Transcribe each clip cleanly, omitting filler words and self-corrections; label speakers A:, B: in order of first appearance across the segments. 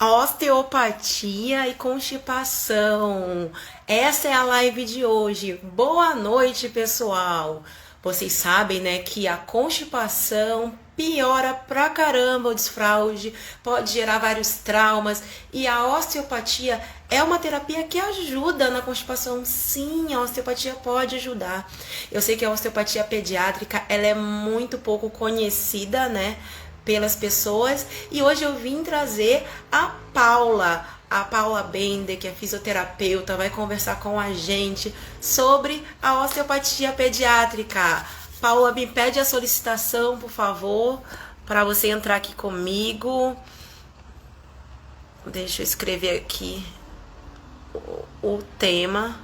A: Osteopatia e constipação. Essa é a live de hoje. Boa noite, pessoal. Vocês sabem, né, que a constipação piora pra caramba o desfraude, pode gerar vários traumas e a osteopatia é uma terapia que ajuda na constipação. Sim, a osteopatia pode ajudar. Eu sei que a osteopatia pediátrica, ela é muito pouco conhecida, né, pelas pessoas. E hoje eu vim trazer a Paula Bender, que é fisioterapeuta, vai conversar com a gente sobre a osteopatia pediátrica. Paula, me pede a solicitação, por favor, para você entrar aqui comigo. Deixa eu escrever aqui o tema.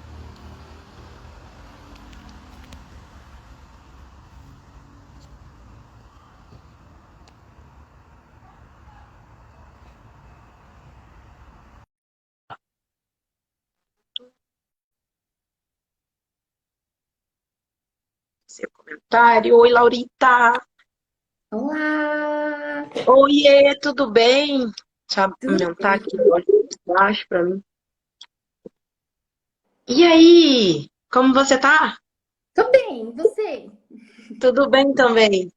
A: Seu comentário. Oi, Laurita.
B: Olá!
A: Oiê, tudo bem? Deixa eu
B: Tudo
A: aumentar
B: bem?
A: aqui o áudio baixo para mim. E aí? Como você tá?
B: Tô bem, e você?
A: Tudo bem também.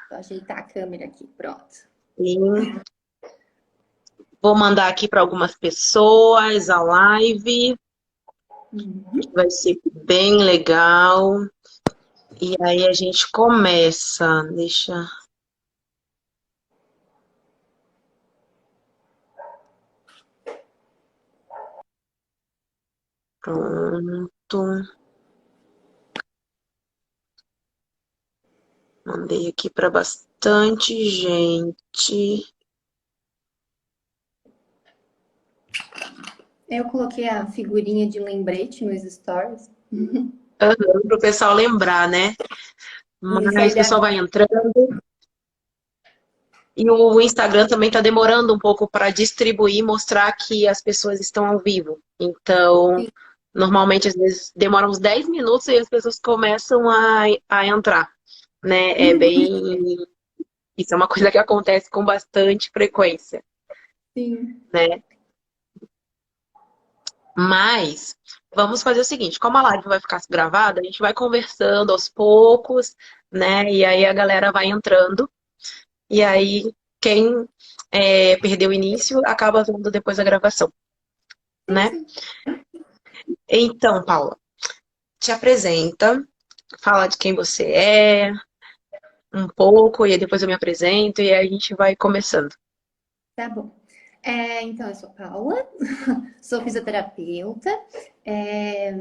B: Vou ajeitar a câmera aqui, pronto.
A: Sim. Vou mandar aqui para algumas pessoas a live, que
B: Uhum.
A: vai ser bem legal. E aí a gente começa. Deixa. Pronto. Mandei aqui para bastante gente.
B: Eu coloquei a figurinha de lembrete nos stories.
A: Para o pessoal lembrar, né?
B: Isso
A: Mas
B: aí
A: o pessoal vai entrando. E o Instagram também está demorando um pouco para distribuir, mostrar que as pessoas estão ao vivo. Então,
B: sim.
A: normalmente, às vezes, demora uns 10 minutos e as pessoas começam a entrar, né? É bem... Isso é uma coisa que acontece com bastante frequência,
B: Sim.
A: né? Mas, vamos fazer o seguinte, como a live vai ficar gravada, a gente vai conversando aos poucos, né? E aí a galera vai entrando. E aí, quem perdeu o início acaba vendo depois a gravação,
B: Sim,
A: né?
B: sim.
A: Então, Paula, te apresenta, fala de quem você é, um pouco, e aí depois eu me apresento, e aí a gente vai começando.
B: Tá bom. Então, eu sou Paula, sou fisioterapeuta. É,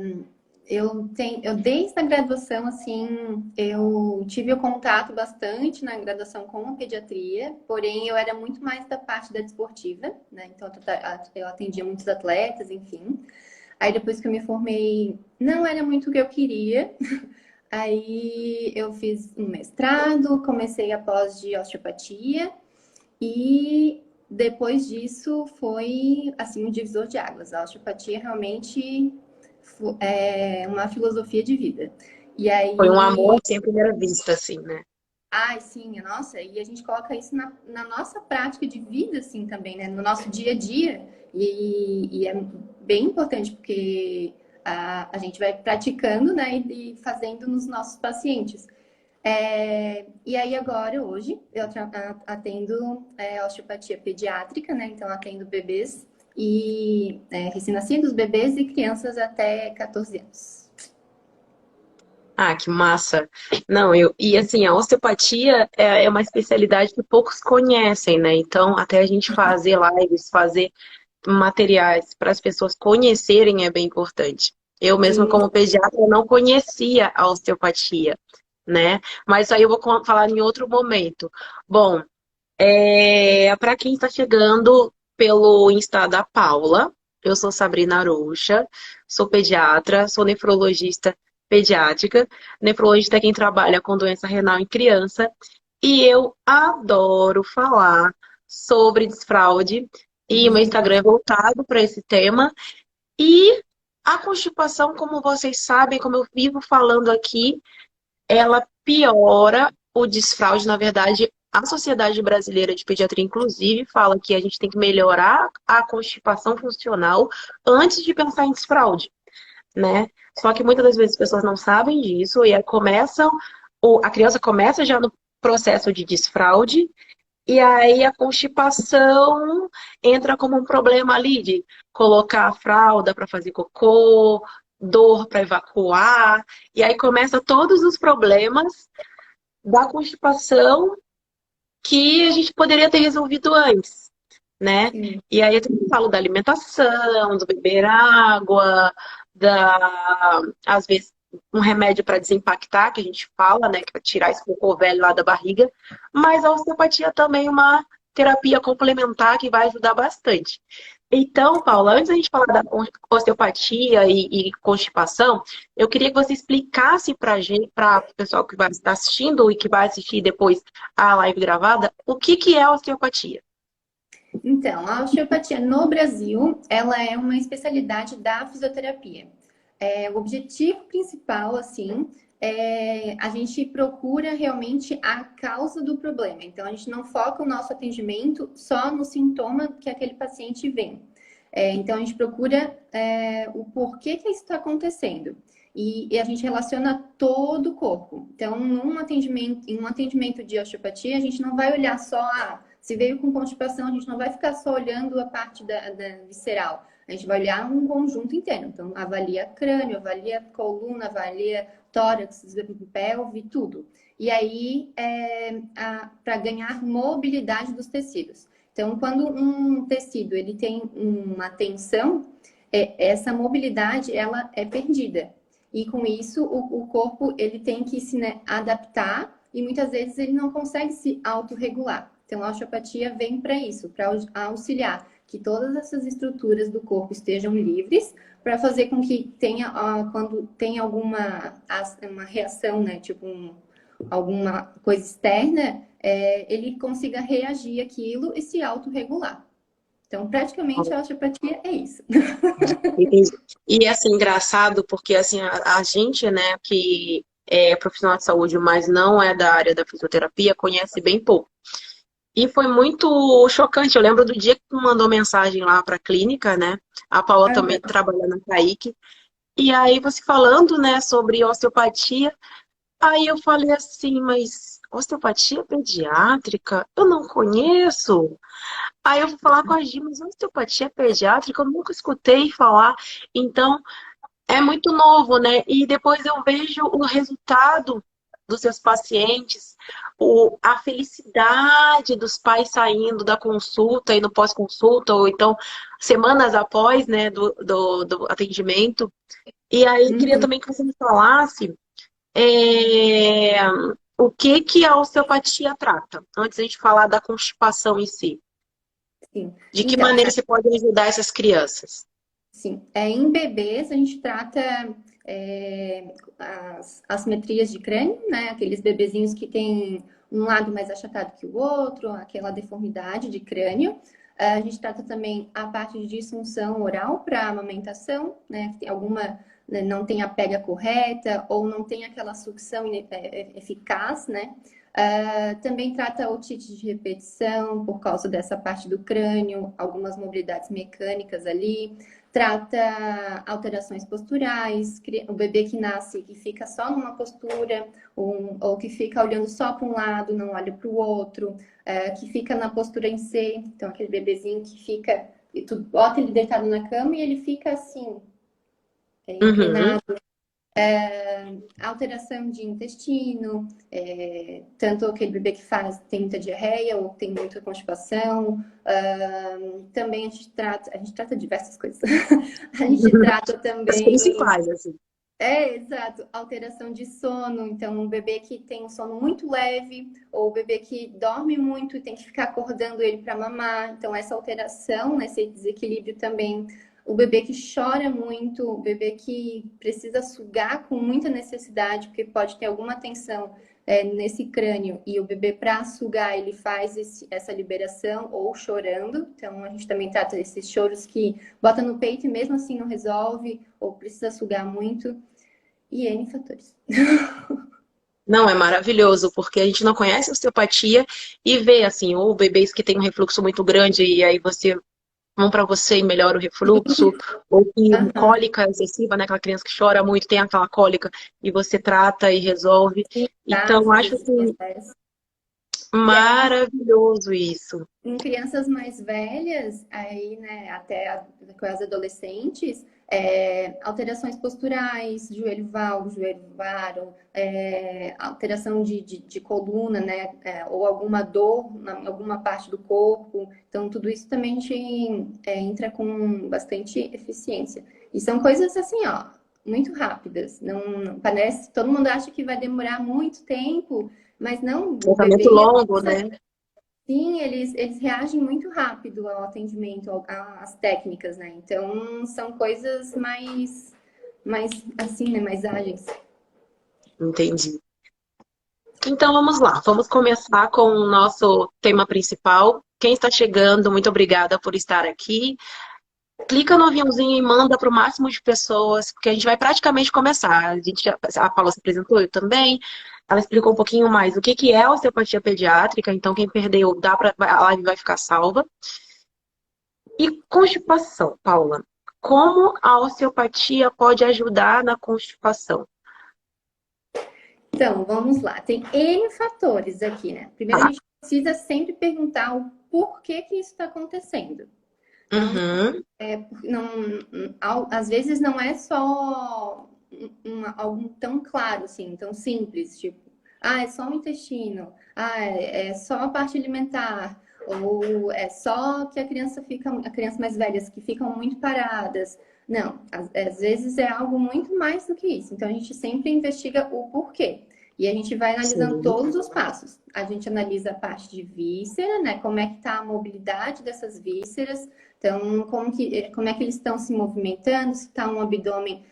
B: eu desde a graduação, assim, eu tive o contato bastante na graduação com a pediatria, porém eu era muito mais da parte da desportiva, né? Então eu atendia muitos atletas, enfim. Aí depois que eu me formei, não era muito o que eu queria. Aí eu fiz um mestrado, comecei a pós de osteopatia e depois disso foi assim um divisor de águas. A osteopatia realmente é uma filosofia de vida. E
A: Foi um amor
B: aí,
A: assim, à primeira vista, assim, né?
B: ai, sim, nossa, e a gente coloca isso na nossa prática de vida, assim, também, né? No nosso dia a dia. E é bem importante, porque a gente vai praticando, né? E fazendo nos nossos pacientes. E aí agora, hoje, eu atendo osteopatia pediátrica, né? Então, atendo bebês e recém-nascidos, bebês e crianças até 14 anos.
A: Ah, que massa. Não, e assim, a osteopatia é uma especialidade que poucos conhecem, né? Então, até a gente fazer lives, fazer materiais para as pessoas conhecerem é bem importante. Eu mesma,
B: Sim,
A: como pediatra, não conhecia a osteopatia, né? Mas isso aí eu vou falar em outro momento. Bom, para quem está chegando pelo Insta da Paula, eu sou Sabrina Arouxa, sou pediatra, sou nefrologista pediátrica. Nefrologista é quem trabalha com doença renal em criança. E eu adoro falar sobre desfraude. E o meu Instagram é voltado para esse tema. E a constipação, como vocês sabem, como eu vivo falando aqui, ela piora o desfraude, na verdade, A Sociedade Brasileira de Pediatria, inclusive, fala que a gente tem que melhorar a constipação funcional antes de pensar em desfraude, né? Só que muitas das vezes as pessoas não sabem disso e aí começam, ou a criança começa já no processo de desfraude e aí a constipação entra como um problema ali de colocar a fralda para fazer cocô, dor para evacuar, e aí começa todos os problemas da constipação que a gente poderia ter resolvido antes, né?
B: Sim.
A: E aí eu também falo da alimentação, do beber água, às vezes um remédio para desimpactar, que a gente fala, né, que vai tirar esse cocô velho lá da barriga, mas a osteopatia também é uma terapia complementar que vai ajudar bastante. Então, Paula, antes da gente falar da osteopatia e constipação, eu queria que você explicasse para gente, para o pessoal que vai estar assistindo e que vai assistir depois a live gravada, o que que é a osteopatia?
B: Então, a osteopatia no Brasil, ela é uma especialidade da fisioterapia. O objetivo principal, assim, a gente procura realmente a causa do problema. Então, a gente não foca o nosso atendimento só no sintoma que aquele paciente vem. Então, a gente procura o porquê que isso está acontecendo. E a gente relaciona todo o corpo. Então, em um atendimento de osteopatia, a gente não vai olhar só se veio com constipação, a gente não vai ficar só olhando a parte da visceral. A gente vai olhar um conjunto inteiro. Então, avalia crânio, avalia coluna, avalia tórax, pelve, tudo. E aí, para ganhar mobilidade dos tecidos. Então, quando um tecido ele tem uma tensão, essa mobilidade ela é perdida. E com isso, o corpo ele tem que se, né, adaptar e muitas vezes ele não consegue se autorregular. Então, a osteopatia vem para isso, para auxiliar que todas essas estruturas do corpo estejam livres, para fazer com que tenha, quando tem uma reação, né, tipo alguma coisa externa, ele consiga reagir àquilo e se autorregular. Então, praticamente, a osteopatia é isso.
A: Entendi. E é assim, engraçado, porque assim, a gente, né, que é profissional de saúde, mas não é da área da fisioterapia, conhece bem pouco. E foi muito chocante. Eu lembro do dia que tu mandou mensagem lá para a clínica, né? A Paula também trabalha na CAIC. E aí você falando, né, sobre osteopatia. Aí eu falei assim, mas osteopatia pediátrica? Eu não conheço. Aí eu fui falar com a Gi, mas osteopatia pediátrica? Eu nunca escutei falar. Então, é muito novo, né? E depois eu vejo o resultado dos seus pacientes, a felicidade dos pais saindo da consulta e no pós-consulta, ou então semanas após, né, do atendimento. E aí queria
B: Uhum,
A: também que você me falasse é, o que que a osteopatia trata, antes de a gente falar da constipação em si.
B: sim.
A: De que
B: Então,
A: maneira você pode ajudar essas crianças?
B: sim, em bebês a gente trata as assimetrias de crânio, né? Aqueles bebezinhos que têm um lado mais achatado que o outro, aquela deformidade de crânio. A gente trata também a parte de disfunção oral para amamentação, né? Que tem alguma, né, não tem a pega correta ou não tem aquela sucção eficaz, né? Também trata otite de repetição por causa dessa parte do crânio, algumas mobilidades mecânicas ali. Trata alterações posturais, o bebê que nasce que fica só numa postura, ou que fica olhando só para um lado, não olha para o outro, que fica na postura em C, então aquele bebezinho que fica, e tu bota ele deitado na cama e ele fica assim,
A: Uhum.
B: inclinado. Alteração de intestino, tanto aquele bebê que tem muita diarreia ou tem muita constipação. Também a gente trata diversas coisas. A gente trata
A: As
B: também,
A: principais, assim.
B: exato, alteração de sono. Então, um bebê que tem um sono muito leve, ou o bebê que dorme muito e tem que ficar acordando ele para mamar. Então, essa alteração, esse desequilíbrio também. O bebê que chora muito, o bebê que precisa sugar com muita necessidade, porque pode ter alguma tensão nesse crânio, e o bebê, para sugar, ele faz essa liberação ou chorando. Então, a gente também trata esses choros que bota no peito e mesmo assim não resolve, ou precisa sugar muito, e N fatores.
A: Não, é maravilhoso, porque a gente não conhece a osteopatia e vê, assim, ou bebês que têm um refluxo muito grande e aí você vão para você e melhora o refluxo, ou que
B: Aham.
A: cólica excessiva, né? Aquela criança que chora muito, tem aquela cólica e você trata e resolve.
B: Sim,
A: Então,
B: às
A: acho
B: vezes
A: que
B: acontece. E aí,
A: maravilhoso isso.
B: em crianças mais velhas, aí, né, até quase adolescentes, alterações posturais, joelho valgo, joelho varo, alteração de coluna, né, ou alguma dor em alguma parte do corpo. Então, tudo isso também a gente entra com bastante eficiência. E são coisas assim, ó, muito rápidas. Não parece, todo mundo acha que vai demorar muito tempo, mas não, o
A: Tratamento
B: bebê
A: longo, né?
B: sim, eles reagem muito rápido ao atendimento, às técnicas, né? Então, são coisas mais assim, né? Mais ágeis.
A: Entendi. Então vamos lá, vamos começar com o nosso tema principal. Quem está chegando, muito obrigada por estar aqui. Clica no aviãozinho e manda para o máximo de pessoas, porque a gente vai praticamente começar. A Paula se apresentou, eu também. Ela explicou um pouquinho mais o que que é a osteopatia pediátrica, então quem perdeu, a live vai ficar salva. E constipação, Paula. Como a osteopatia pode ajudar na constipação?
B: Então, vamos lá. Tem N fatores aqui, né? Primeiro, a
A: Tá.
B: gente precisa sempre perguntar o porquê que isso está acontecendo. Então,
A: Uhum.
B: não, às vezes não é só algo tão claro, assim, tão simples, tipo, é só o intestino, é só a parte alimentar, ou é só que a criança mais velhas que ficam muito paradas. Não, às vezes é algo muito mais do que isso. Então a gente sempre investiga o porquê. E a gente vai analisando
A: Sim.
B: todos os passos. A gente analisa a parte de víscera, né? Como é que está a mobilidade dessas vísceras. Então, como é que eles estão se movimentando, se está um abdômen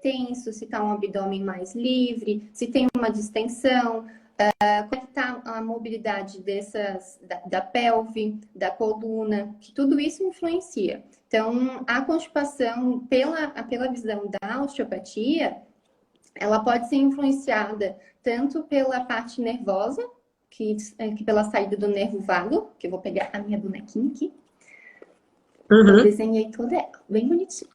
B: tenso, se está um abdômen mais livre, se tem uma distensão, como é que está a mobilidade da pelve, da coluna, que tudo isso influencia. Então, a constipação, pela visão da osteopatia, ela pode ser influenciada tanto pela parte nervosa, que pela saída do nervo vago, que eu vou pegar a minha bonequinha aqui. Eu
A: Uhum.
B: desenhei toda ela, bem bonitinha.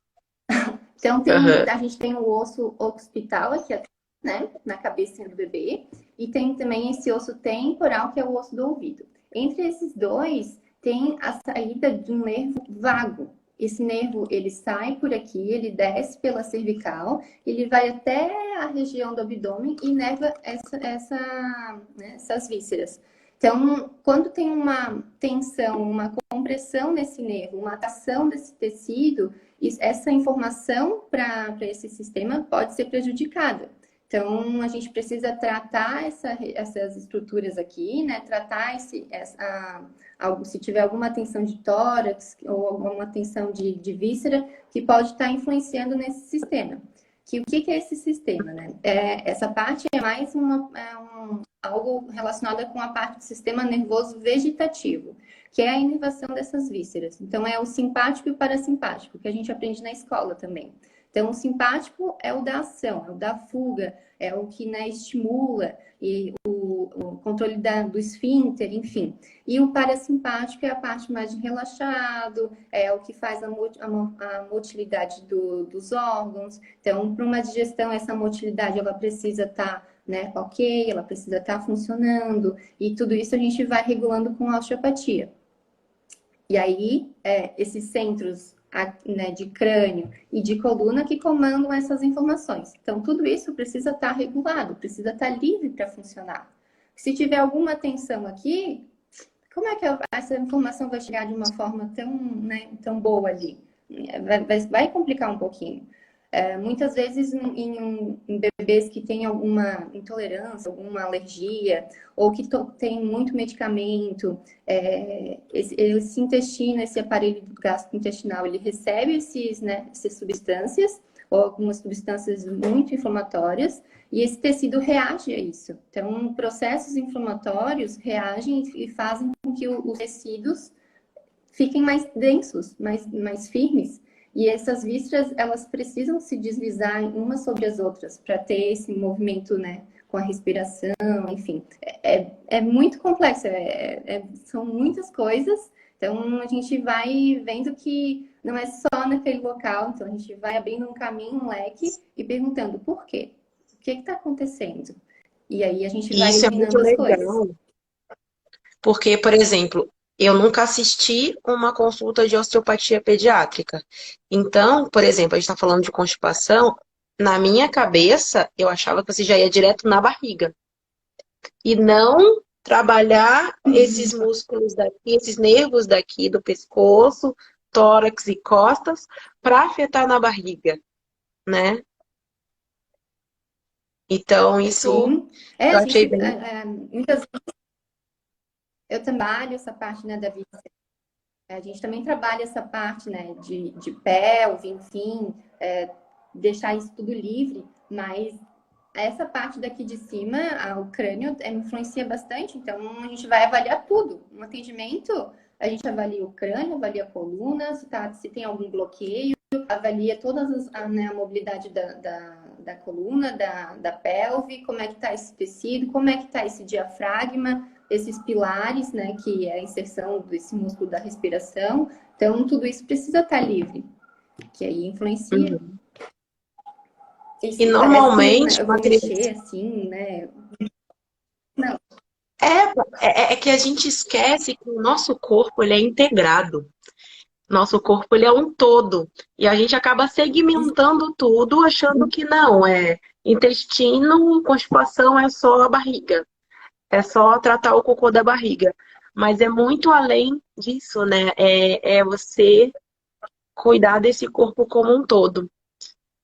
B: Então,
A: Uhum.
B: a gente tem o osso occipital aqui, né, na cabecinha do bebê, e tem também esse osso temporal, que é o osso do ouvido. Entre esses dois, tem a saída de um nervo vago. Esse nervo, ele sai por aqui, ele desce pela cervical, ele vai até a região do abdômen e inerva né, essas vísceras. Então, quando tem uma tensão, uma compressão nesse nervo, uma atração desse tecido, essa informação para esse sistema pode ser prejudicada. Então, a gente precisa tratar essas estruturas aqui, né? Tratar se tiver alguma tensão de tórax ou alguma tensão de víscera que pode estar influenciando nesse sistema. O que é esse sistema, né? Essa parte é mais algo relacionado com a parte do sistema nervoso vegetativo, que é a inervação dessas vísceras. Então, é o simpático e o parasimpático, que a gente aprende na escola também. Então, o simpático é o da ação, é o da fuga, é o que, né, estimula, e o controle do esfíncter, enfim. E o parasimpático é a parte mais de relaxado, é o que faz a motilidade dos órgãos. Então, para uma digestão, essa motilidade ela precisa estar, né, ok, ela precisa estar funcionando, e tudo isso a gente vai regulando com a osteopatia. E aí, esses centros, né, de crânio e de coluna que comandam essas informações. Então, tudo isso precisa estar regulado, precisa estar livre para funcionar. Se tiver alguma tensão aqui, como é que essa informação vai chegar de uma forma tão, né, tão boa ali? Vai complicar um pouquinho. Muitas vezes em bebês que têm alguma intolerância, alguma alergia, ou que tem muito medicamento, esse intestino, esse aparelho gastrointestinal, ele recebe essas substâncias, ou algumas substâncias muito inflamatórias, e esse tecido reage a isso. Então, processos inflamatórios reagem e fazem com que os tecidos fiquem mais densos, mais firmes. E essas vísceras, elas precisam se deslizar umas sobre as outras para ter esse movimento, né, com a respiração, enfim. É muito complexo, são muitas coisas. Então, a gente vai vendo que não é só naquele local. Então, a gente vai abrindo um caminho, um leque e perguntando por quê? O que está acontecendo? E aí, a gente
A: E
B: vai
A: isso é muito
B: eliminando as coisas.
A: legal, porque, por exemplo, eu nunca assisti uma consulta de osteopatia pediátrica. Então, por exemplo, a gente está falando de constipação, na minha cabeça, eu achava que você já ia direto na barriga. E não trabalhar esses músculos daqui, esses nervos daqui do pescoço, tórax e costas, para afetar na barriga, né? Então, isso
B: Sim,
A: eu
B: a
A: achei
B: gente,
A: bem.
B: muitas vezes eu trabalho essa parte, né, da vida. A gente também trabalha essa parte, né, de pelve, enfim, deixar isso tudo livre, mas essa parte daqui de cima, o crânio, influencia bastante, então a gente vai avaliar tudo. No atendimento, a gente avalia o crânio, avalia a coluna, se tem algum bloqueio, avalia todas né, a mobilidade da coluna, da pelve, como é que está esse tecido, como é que está esse diafragma, esses pilares, né, que é a inserção desse músculo da respiração. Então, tudo isso precisa estar livre, que aí influencia.
A: Uhum. E
B: Esse, parece que, né,
A: normalmente,
B: eu
A: uma
B: vou
A: criança.
B: mexer assim, né? Não.
A: É que a gente esquece que o nosso corpo ele é integrado. Nosso corpo ele é um todo. E a gente acaba segmentando tudo, achando que não, é intestino, constipação é só a barriga. É só tratar o cocô da barriga. Mas é muito além disso, né? É você cuidar desse corpo como um todo.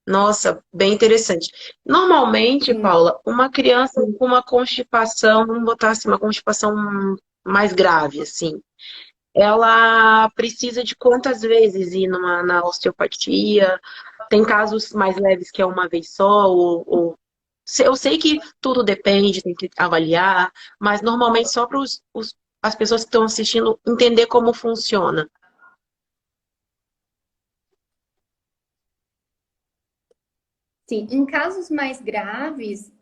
A: Nossa, bem interessante. Normalmente,
B: Sim,
A: Paula, uma criança com uma constipação, vamos botar assim, uma constipação mais grave, assim, ela precisa de quantas vezes ir na osteopatia? Tem casos mais leves que é uma vez só, eu sei que tudo depende, tem que avaliar, mas normalmente só para as pessoas que estão assistindo entender como funciona.
B: sim. Em casos mais graves,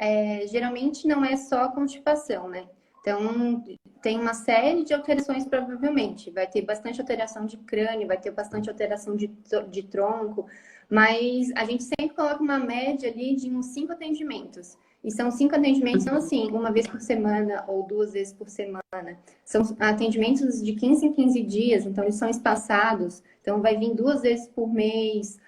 B: geralmente não é só constipação, né? Então, tem uma série de alterações, provavelmente. Vai ter bastante alteração de crânio, vai ter bastante alteração de tronco, mas a gente sempre coloca uma média ali de uns 5 atendimentos. E são 5 atendimentos, não assim, uma vez por semana ou 2 vezes por semana. São atendimentos de 15 em 15 dias, então eles são espaçados. Então, vai vir 2 vezes por mês,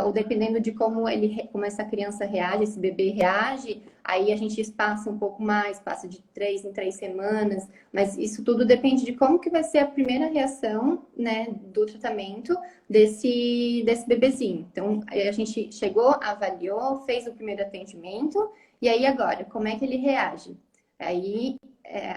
B: ou dependendo de como essa criança reage, esse bebê reage, aí a gente espaça um pouco mais, passa de 3 em 3 semanas, mas isso tudo depende de como que vai ser a primeira reação, né, do tratamento desse bebezinho. Então, a gente chegou, avaliou, fez o primeiro atendimento, e aí agora, como é que ele reage? Aí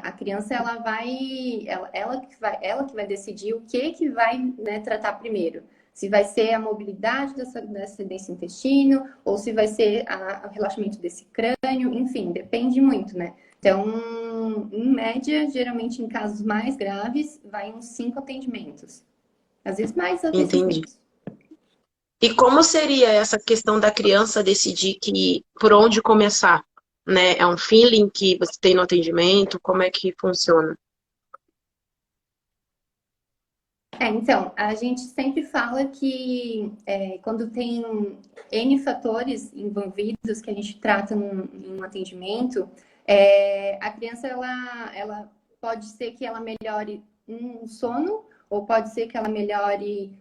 B: a criança ela que vai decidir o que vai, né, tratar primeiro. Se vai ser a mobilidade desse intestino, ou se vai ser o relaxamento desse crânio, enfim, depende muito, né? Então, em média, geralmente em casos mais graves, vai uns 5 atendimentos. Às vezes mais, às vezes
A: Entendi.
B: menos.
A: E como seria essa questão da criança decidir que por onde começar, né? É um feeling que você tem no atendimento? Como é que funciona?
B: Então, a gente sempre fala que quando tem N fatores envolvidos que a gente trata em um atendimento, a criança ela pode ser que ela melhore um sono, ou pode ser que ela melhore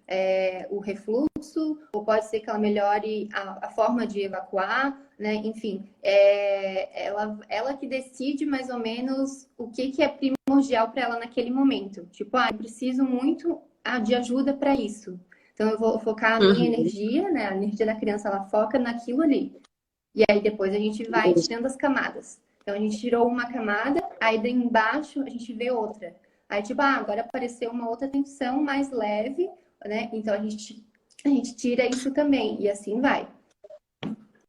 B: o refluxo, ou pode ser que ela melhore a forma de evacuar, né? Enfim, ela que decide mais ou menos o que é primordial para ela naquele momento. Tipo, eu preciso muito de ajuda para isso. Então, eu vou focar a minha
A: Uhum,
B: energia, né? A energia da criança, ela foca naquilo ali. E aí, depois, a gente vai
A: entendi.
B: tirando as camadas. Então, a gente tirou uma camada, aí daí embaixo a gente vê outra. Aí, tipo, agora apareceu uma outra tensão mais leve, né? Então, a gente tira isso também. E assim vai.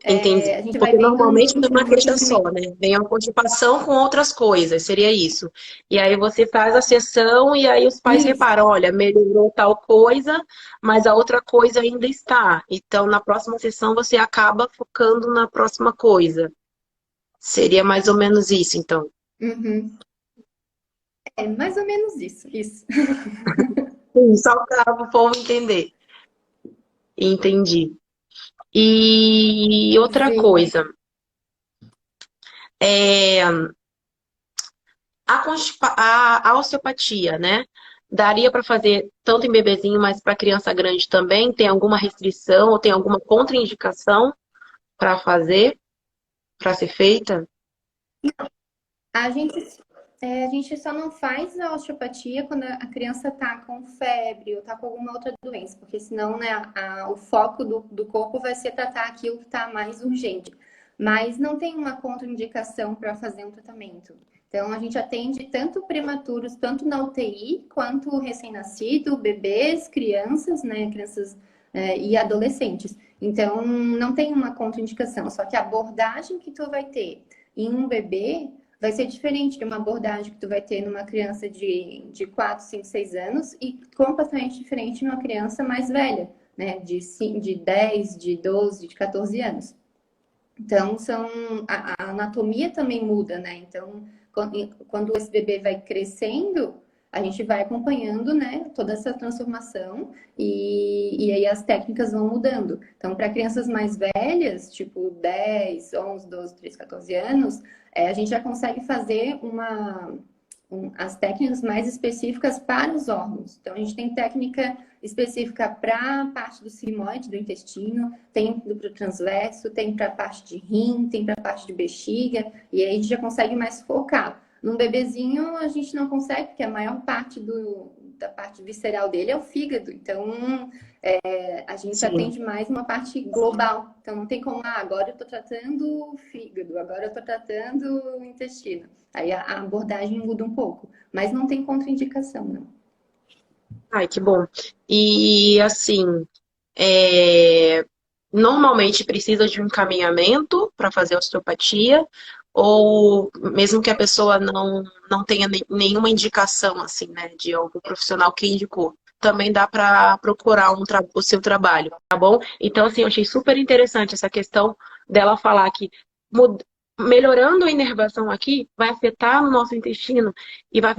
A: Entendi.
B: A gente vai
A: Porque
B: vendo
A: normalmente não é uma
B: no
A: coisa só,
B: atendimento.
A: né? Vem uma constipação com outras coisas, seria isso. E aí você faz a sessão e aí os pais
B: Isso.
A: reparam, olha, melhorou tal coisa, mas a outra coisa ainda está. Então, na próxima sessão você acaba focando na próxima coisa. Seria mais ou menos isso, então.
B: Uhum. É mais ou menos isso, isso.
A: Sim, só para o povo entender. Entendi. E outra
B: Sim.
A: coisa, é, a osteopatia, né? Daria para fazer tanto em bebezinho, mas para criança grande também? Tem alguma restrição ou tem alguma contraindicação para fazer, para ser feita?
B: A gente, a gente só não faz a osteopatia quando a criança tá com febre ou tá com alguma outra doença, porque senão, né, o foco do corpo vai ser tratar aquilo que está mais urgente. Mas não tem uma contraindicação para fazer um tratamento. Então, a gente atende tanto prematuros, tanto na UTI, quanto recém-nascido, bebês, crianças, né, crianças e adolescentes. Então, não tem uma contraindicação, só que a abordagem que tu vai ter em um bebê vai ser diferente de uma abordagem que tu vai ter numa criança de 4, 5, 6 anos e completamente diferente numa criança mais velha, né? De 10, de 12, de 14 anos. Então, a anatomia também muda, né? Então, quando esse bebê vai crescendo, a gente vai acompanhando, né, toda essa transformação e aí as técnicas vão mudando. Então, para crianças mais velhas, tipo 10, 11, 12, 13, 14 anos, a gente já consegue fazer as técnicas mais específicas para os órgãos. Então, a gente tem técnica específica para a parte do sigmoide, do intestino, tem para o transverso, tem para a parte de rim, tem para a parte de bexiga, e aí a gente já consegue mais focar. Num bebezinho, a gente não consegue, porque a maior parte da parte visceral dele é o fígado. Então, a gente
A: Sim.
B: atende mais uma parte global. Então, não tem como, agora eu estou tratando o fígado, agora eu estou tratando o intestino. Aí a abordagem muda um pouco, mas não tem contraindicação, não.
A: Ai, que bom. E assim, é, normalmente precisa de um encaminhamento para fazer osteopatia, ou mesmo que a pessoa não tenha nenhuma indicação, assim, né, de algum profissional que indicou, também dá para procurar o seu trabalho, tá bom? Então, assim, eu achei super interessante essa questão dela falar que melhorando a inervação aqui vai afetar no nosso intestino e vai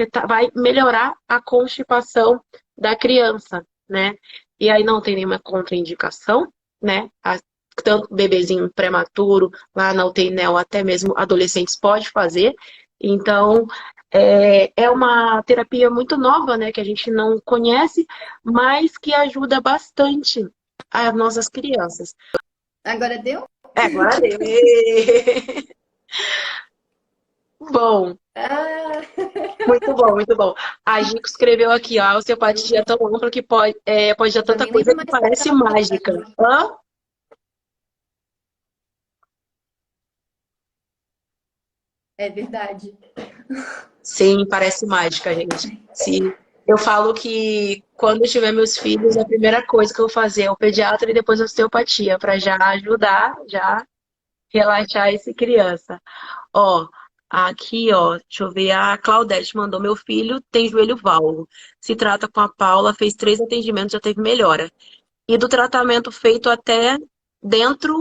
A: melhorar a constipação da criança, né? E aí não tem nenhuma contraindicação, né? Tanto bebezinho prematuro, lá na UTI Neo, até mesmo adolescentes pode fazer. Então, é uma terapia muito nova, né? Que a gente não conhece, mas que ajuda bastante as nossas crianças.
B: Agora deu?
A: Agora deu. Bom,
B: Ah,
A: muito bom, muito bom. A Gico escreveu aqui, ó, a osteopatia é tão ampla que pode dar
B: já
A: tanta
B: nem
A: coisa
B: lembro
A: que
B: mais o que eu
A: parece
B: tava
A: mágica.
B: falando.
A: Hã?
B: É verdade.
A: Sim, parece mágica, gente. Se eu falo que quando eu tiver meus filhos, a primeira coisa que eu vou fazer é o pediatra e depois a osteopatia, para já ajudar, já relaxar esse criança. Ó, aqui, ó, deixa eu ver, a Claudete mandou: meu filho tem joelho valgo. Se trata com a Paula, fez 3 atendimentos, já teve melhora. E do tratamento feito até dentro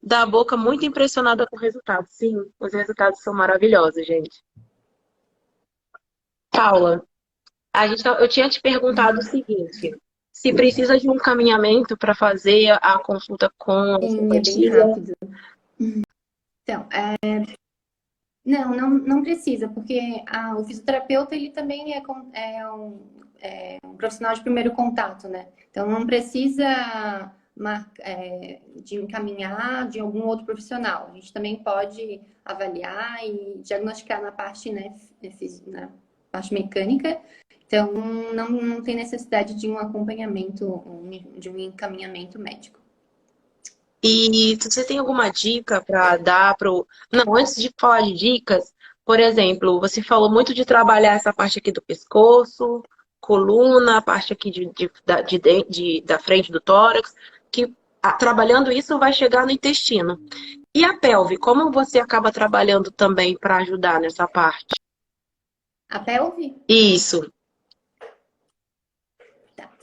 A: da boca, muito impressionada com o resultado. Sim, os resultados são maravilhosos, gente. Paula, eu tinha te perguntado o seguinte: se precisa de um encaminhamento para fazer a consulta com a
B: Sim, é bem
A: osteopatia?
B: rápido. Então, não precisa, porque o fisioterapeuta ele também é um profissional de primeiro contato, né? Então não precisa de encaminhar de algum outro profissional. A gente também pode avaliar e diagnosticar na parte, né, na parte mecânica. Então não tem necessidade de um acompanhamento, de um encaminhamento médico.
A: E você tem alguma dica para dar para o. Não, antes de falar de dicas, por exemplo, você falou muito de trabalhar essa parte aqui do pescoço, coluna, a parte aqui da frente do tórax, que trabalhando isso vai chegar no intestino. E a pelve, como você acaba trabalhando também para ajudar nessa parte?
B: A pelve?
A: Isso.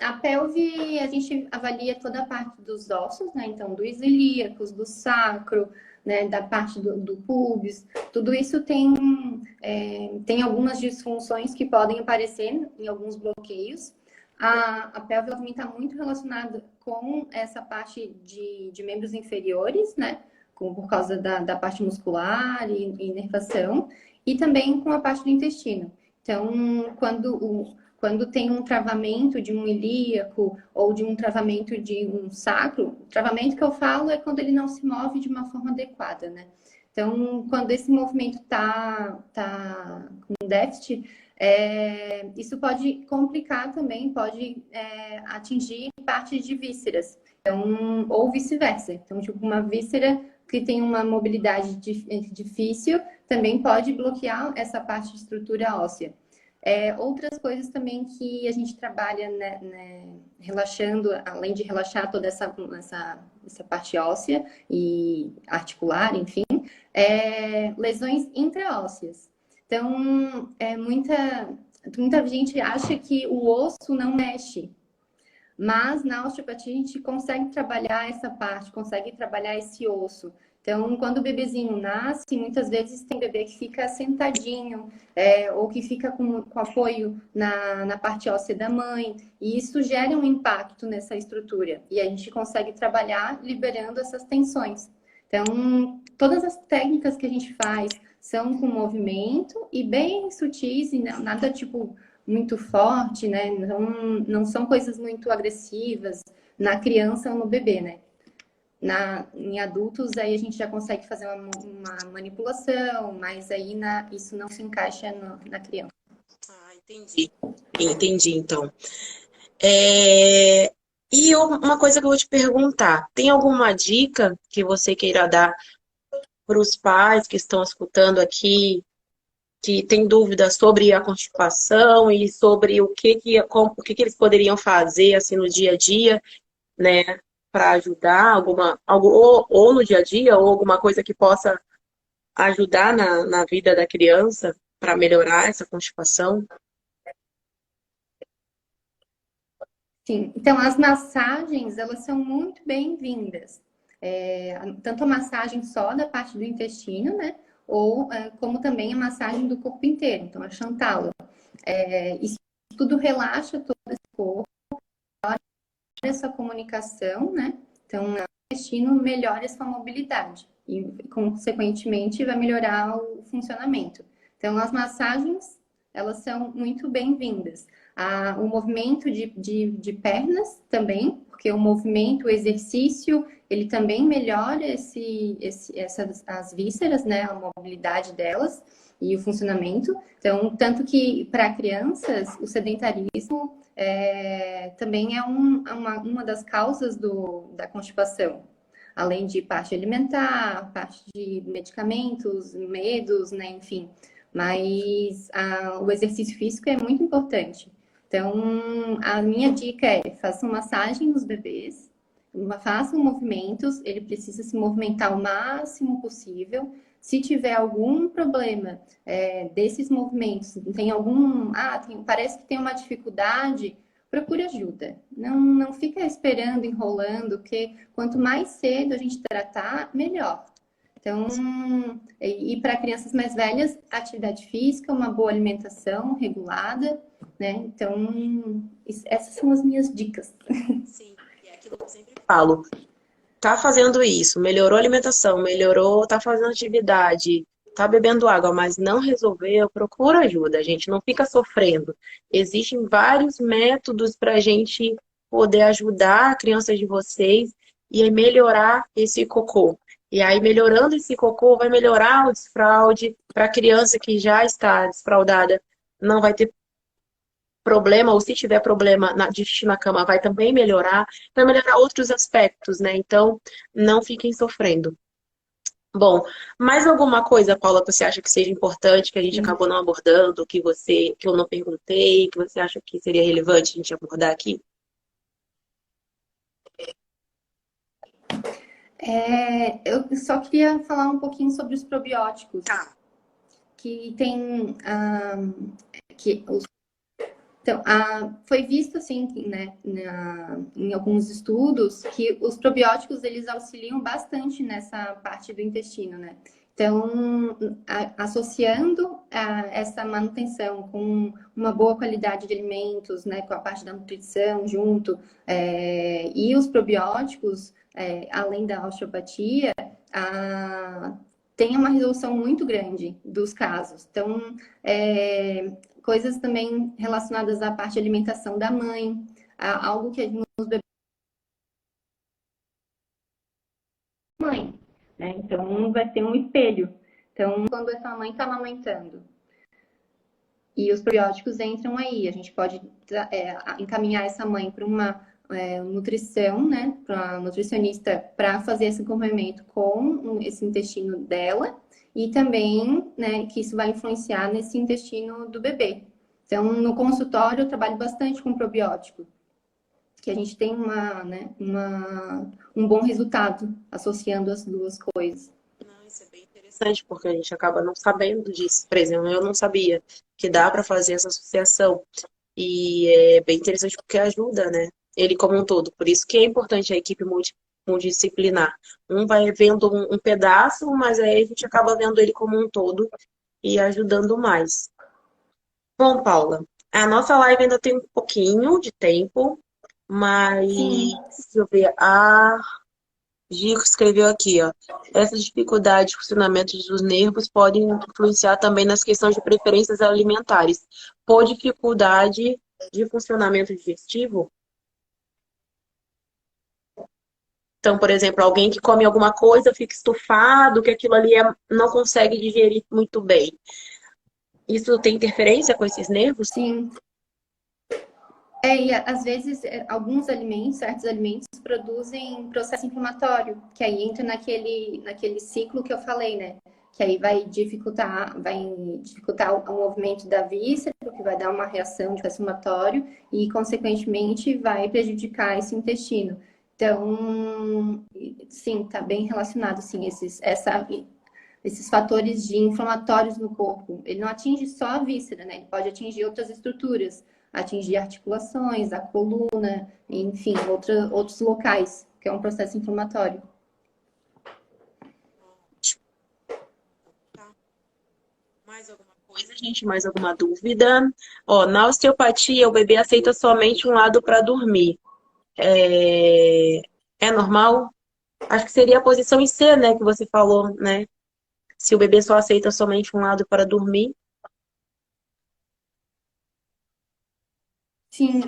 B: A pelve, a gente avalia toda a parte dos ossos, né? Então, dos ilíacos, do sacro, né, da parte do pubis. Tudo isso tem algumas disfunções que podem aparecer em alguns bloqueios. A pelve também está muito relacionada com essa parte de membros inferiores, né? Por causa da parte muscular e inervação, e também com a parte do intestino. Então, quando tem um travamento de um ilíaco ou de um travamento de um sacro, o travamento que eu falo é quando ele não se move de uma forma adequada, né? Então, quando esse movimento tá com déficit, isso pode complicar também, pode atingir parte de vísceras, então, ou vice-versa. Então, tipo, uma víscera que tem uma mobilidade difícil também pode bloquear essa parte de estrutura óssea. Outras coisas também que a gente trabalha, né, relaxando, além de relaxar toda essa parte óssea e articular, enfim, lesões intraósseas. Então, muita gente acha que o osso não mexe, mas na osteopatia a gente consegue trabalhar essa parte, consegue trabalhar esse osso. Então, quando o bebezinho nasce, muitas vezes tem bebê que fica sentadinho, ou que fica com apoio na parte óssea da mãe, e isso gera um impacto nessa estrutura. E a gente consegue trabalhar liberando essas tensões. Então, todas as técnicas que a gente faz são com movimento e bem sutis, e nada tipo muito forte, né? Não são coisas muito agressivas na criança ou no bebê, né? Em adultos, aí a gente já consegue fazer uma manipulação, mas aí isso não se encaixa na criança.
A: Ah, entendi. Entendi, então. É, E uma coisa que eu vou te perguntar, tem alguma dica que você queira dar para os pais que estão escutando aqui, que tem dúvidas sobre a constipação e sobre o que eles poderiam fazer assim no dia a dia, né, para ajudar ou no dia a dia, ou alguma coisa que possa ajudar na vida da criança para melhorar essa constipação?
B: Sim, então as massagens, elas são muito bem-vindas. Tanto a massagem só da parte do intestino, né? Ou como também a massagem do corpo inteiro, então a Shantala. Isso tudo relaxa todo esse corpo, essa comunicação, né? Então, o intestino melhora essa mobilidade e, consequentemente, vai melhorar o funcionamento. Então, as massagens, elas são muito bem-vindas. O movimento de pernas também, porque o movimento, o exercício, ele também melhora as vísceras, né? A mobilidade delas e o funcionamento. Então, tanto que para crianças, o sedentarismo também é uma das causas da constipação. Além de parte alimentar, parte de medicamentos, medos, né, enfim. Mas o exercício físico é muito importante. Então, a minha dica façam massagem nos bebês, façam movimentos, ele precisa se movimentar o máximo possível. Se tiver algum problema desses movimentos, parece que tem uma dificuldade, procure ajuda. Não fica esperando, enrolando, porque quanto mais cedo a gente tratar, melhor. Então, e para crianças mais velhas, atividade física, uma boa alimentação regulada, né? Então, essas são as minhas dicas.
A: Sim, é aquilo que eu sempre falo. Tá fazendo isso, melhorou a alimentação, tá fazendo atividade, tá bebendo água, mas não resolveu, procura ajuda, gente. Não fica sofrendo. Existem vários métodos para a gente poder ajudar a criança de vocês e aí melhorar esse cocô. E aí, melhorando esse cocô, vai melhorar o desfraude para a criança que já está desfraudada, não vai ter problema, ou se tiver problema de xixi na cama, vai melhorar outros aspectos, né? Então, não fiquem sofrendo. Bom, mais alguma coisa, Paula, que você acha que seja importante, que a gente acabou não abordando, que eu não perguntei, que você acha que seria relevante a gente abordar aqui?
B: Eu só queria falar um pouquinho sobre os probióticos.
A: Tá.
B: Que tem que Então, foi visto, assim, né, em alguns estudos, que os probióticos, eles auxiliam bastante nessa parte do intestino, né? Então, associando essa manutenção com uma boa qualidade de alimentos, né, com a parte da nutrição junto, e os probióticos, além da osteopatia, tem uma resolução muito grande dos casos. Então, coisas também relacionadas à parte de alimentação da mãe, algo que nos bebês mãe, né? Então vai ser um espelho. Então, quando essa mãe está amamentando e os probióticos entram aí, a gente pode encaminhar essa mãe para uma nutrição, né? Para nutricionista para fazer esse acompanhamento com esse intestino dela e também, né, que isso vai influenciar nesse intestino do bebê. Então, no consultório, eu trabalho bastante com probiótico, que a gente tem um bom resultado associando as duas coisas.
A: Não, isso é bem interessante, porque a gente acaba não sabendo disso. Por exemplo, eu não sabia que dá para fazer essa associação. E é bem interessante porque ajuda, né? Ele como um todo. Por isso que é importante a equipe multidisciplinar. Um vai vendo um pedaço, mas aí a gente acaba vendo ele como um todo e ajudando mais. Bom, Paula, a nossa live ainda tem um pouquinho de tempo, mas
B: Sim,
A: deixa eu ver. A Gico escreveu aqui, ó. Essas dificuldades de funcionamento dos nervos podem influenciar também nas questões de preferências alimentares. Por dificuldade de funcionamento digestivo? Então, por exemplo, alguém que come alguma coisa fica estufado, que aquilo ali não consegue digerir muito bem. Isso tem interferência com esses nervos?
B: sim. E às vezes alguns alimentos, certos alimentos, produzem processo inflamatório, que aí entra naquele ciclo que eu falei, né? Que aí vai dificultar o movimento da víscera, que vai dar uma reação de processo inflamatório e, consequentemente, vai prejudicar esse intestino. Então, sim, está bem relacionado, sim, esses fatores de inflamatórios no corpo. Ele não atinge só a víscera, né? Ele pode atingir outras estruturas, atingir articulações, a coluna, enfim, outros locais, que é um processo inflamatório.
A: Tá. Mais alguma coisa, gente? Mais alguma dúvida? Ó, na osteopatia, o bebê aceita somente um lado para dormir. É normal? Acho que seria a posição em C, né, que você falou, né? Se o bebê só aceita somente um lado para dormir.
B: Sim,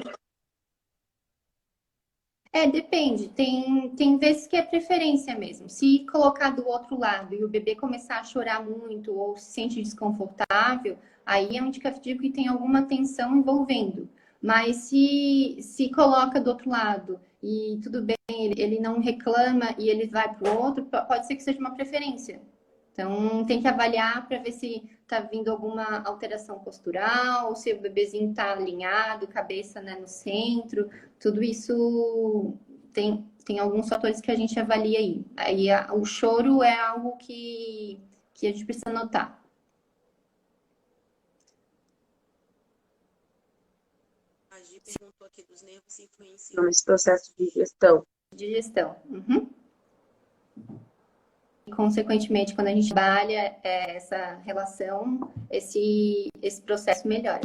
B: depende. Tem vezes que é preferência mesmo. Se colocar do outro lado e o bebê começar a chorar muito ou se sente desconfortável, aí é um indicativo que tem alguma tensão envolvendo. Mas se coloca do outro lado e tudo bem, ele não reclama e ele vai para o outro, pode ser que seja uma preferência. Então, tem que avaliar para ver se está vindo alguma alteração postural, se o bebezinho está alinhado, cabeça, né, no centro. Tudo isso tem alguns fatores que a gente avalia aí. Aí o choro é algo que a gente precisa notar.
A: A Gi perguntou aqui dos nervos influenciam nesse processo de digestão.
B: Digestão. Uhum. E, consequentemente, quando a gente trabalha essa relação, esse processo melhora.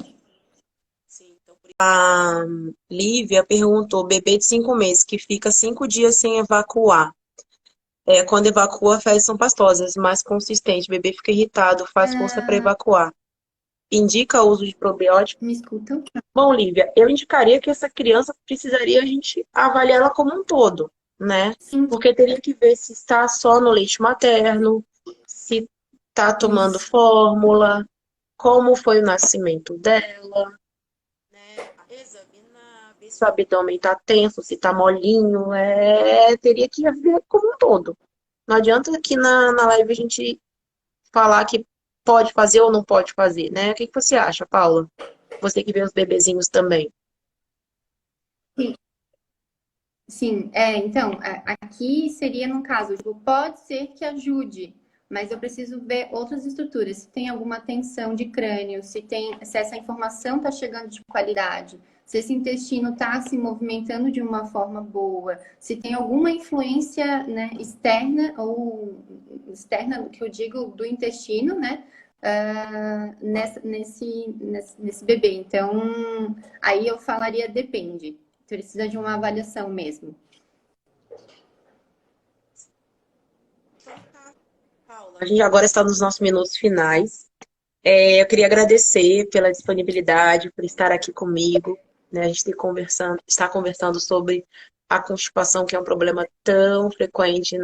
A: Sim, então a Lívia perguntou, bebê de 5 meses que fica 5 dias sem evacuar. Quando evacua, fezes são pastosas, mas consistente. O bebê fica irritado, faz força para evacuar. Indica o uso de probiótico?
B: Me escutam?
A: Bom, Lívia, eu indicaria que essa criança precisaria a gente avaliar ela como um todo, né?
B: Sim,
A: Porque teria que ver se está só no leite materno, se está tomando
B: isso.
A: fórmula, como foi o nascimento dela, né? Examinar, ver se o abdômen está tenso, se está molinho, teria que ver como um todo. Não adianta aqui na live a gente falar que pode fazer ou não pode fazer, né? O que você acha, Paula? Você que vê os bebezinhos também.
B: Sim, então, aqui seria no caso, tipo, pode ser que ajude, mas eu preciso ver outras estruturas, se tem alguma tensão de crânio, se essa informação está chegando de qualidade, se esse intestino está se movimentando de uma forma boa, se tem alguma influência, né, externa, ou externa, que eu digo, do intestino, né, nesse bebê. Então, aí eu falaria depende. Precisa de uma avaliação mesmo.
A: Paula, a gente agora está nos nossos minutos finais. Eu queria agradecer pela disponibilidade, por estar aqui comigo, né? A gente está conversando sobre a constipação, que é um problema tão frequente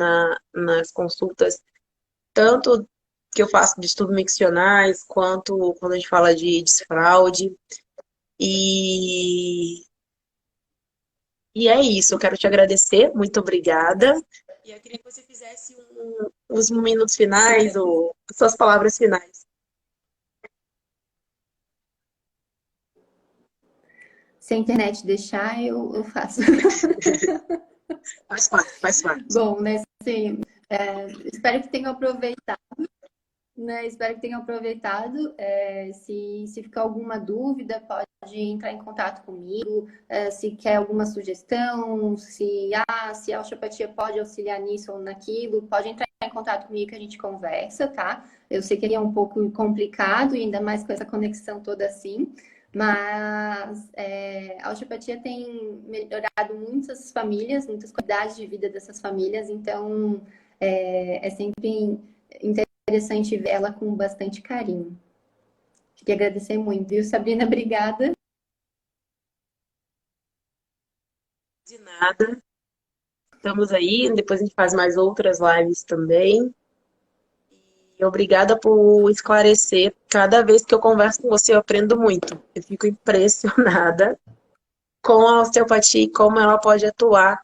A: nas consultas, tanto que eu faço de estudos miccionais, quanto quando a gente fala de desfraude. E, e é isso, eu quero te agradecer, muito obrigada. E eu queria que você fizesse os minutos finais, ou suas palavras finais.
B: Se a internet deixar, eu faço.
A: Faz parte, faz parte.
B: Bom, né? Assim, espero que tenham aproveitado. Né? Espero que tenham aproveitado. Se ficar alguma dúvida, pode entrar em contato comigo. Se quer alguma sugestão, se a osteopatia pode auxiliar nisso ou naquilo, pode entrar em contato comigo que a gente conversa, tá? Eu sei que ele é um pouco complicado, ainda mais com essa conexão toda assim. Mas a osteopatia tem melhorado muitas famílias, muitas qualidades de vida dessas famílias, então é sempre interessante ver ela com bastante carinho. Queria agradecer muito, viu, Sabrina? Obrigada.
A: De nada. Estamos aí, depois a gente faz mais outras lives também. E obrigada por esclarecer. Cada vez que eu converso com você, eu aprendo muito. Eu fico impressionada com a osteopatia e como ela pode atuar.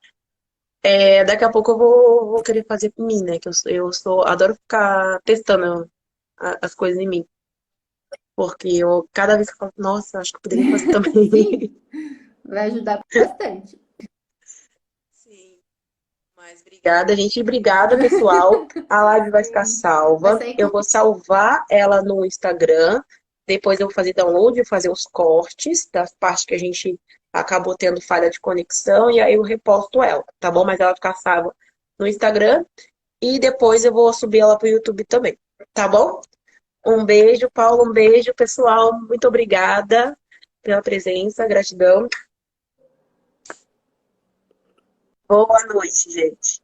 A: Daqui a pouco eu vou querer fazer por mim, né? Que adoro ficar testando as coisas em mim. Porque cada vez que eu falo, nossa, acho que eu poderia fazer também.
B: Sim, vai ajudar bastante.
A: Sim. Mas obrigada, gente. Obrigada, pessoal. A live vai ficar salva. Eu vou salvar ela no Instagram. Depois eu vou fazer download, vou fazer os cortes das partes que a gente acabou tendo falha de conexão e aí eu reposto ela, tá bom? Mas ela vai ficar salva no Instagram e depois eu vou subir ela pro YouTube também, tá bom? Um beijo, Paulo, um beijo, pessoal. Muito obrigada pela presença, gratidão. Boa noite, gente.